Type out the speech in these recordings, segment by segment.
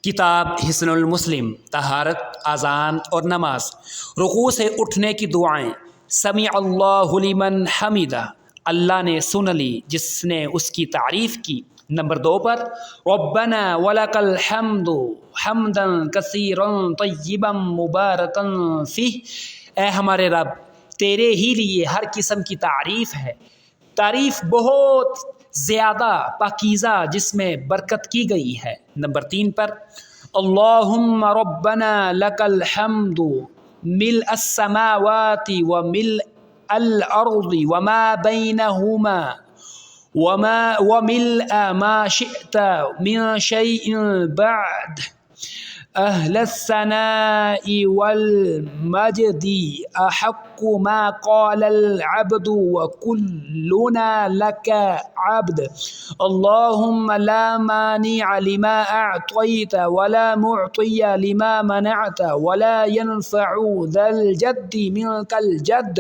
کتاب حسن المسلم، طہارت، اذان اور نماز، رکوع سے اٹھنے کی دعائیں۔ سمیع اللہ لمن حمیدہ، اللہ نے سن لی جس نے اس کی تعریف کی۔ نمبر 2 پر ربنا ولک الحمد حمدا کثیرا طیبا مبارکا فیہ، اے ہمارے رب تیرے ہی لیے ہر قسم کی تعریف ہے، تعریف بہت زیادہ پاکیزہ جس میں برکت کی گئی ہے۔ نمبر 3 پر اللہم ربنا لک الحمد ملء السماوات وملء الارض وما بینہما وملء ما شئت من شیء بعد، اہل الثناء والمجد احق ما قال العبد وکلنا لک عبد، اللہم لا مانع لما اعطیت ولا معطی لما منعت ولا ينفع ذا الجد منک الجد۔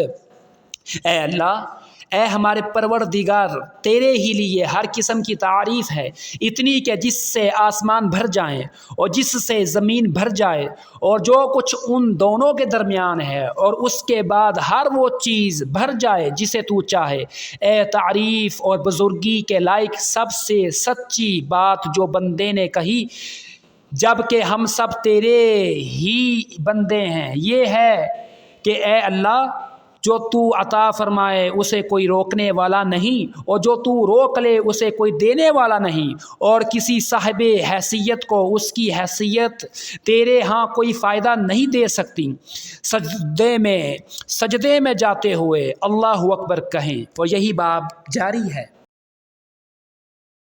اے اللہ، اے ہمارے پروردگار تیرے ہی لیے ہر قسم کی تعریف ہے، اتنی کہ جس سے آسمان بھر جائیں اور جس سے زمین بھر جائے اور جو کچھ ان دونوں کے درمیان ہے، اور اس کے بعد ہر وہ چیز بھر جائے جسے تو چاہے۔ اے تعریف اور بزرگی کے لائق سب سے سچی بات جو بندے نے کہی جب کہ ہم سب تیرے ہی بندے ہیں، یہ ہے کہ اے اللہ، جو تو عطا فرمائے اسے کوئی روکنے والا نہیں، اور جو تو روک لے اسے کوئی دینے والا نہیں، اور کسی صاحب حیثیت کو اس کی حیثیت تیرے ہاں کوئی فائدہ نہیں دے سکتی۔ سجدے میں جاتے ہوئے اللہ اکبر کہیں، اور یہی باب جاری ہے۔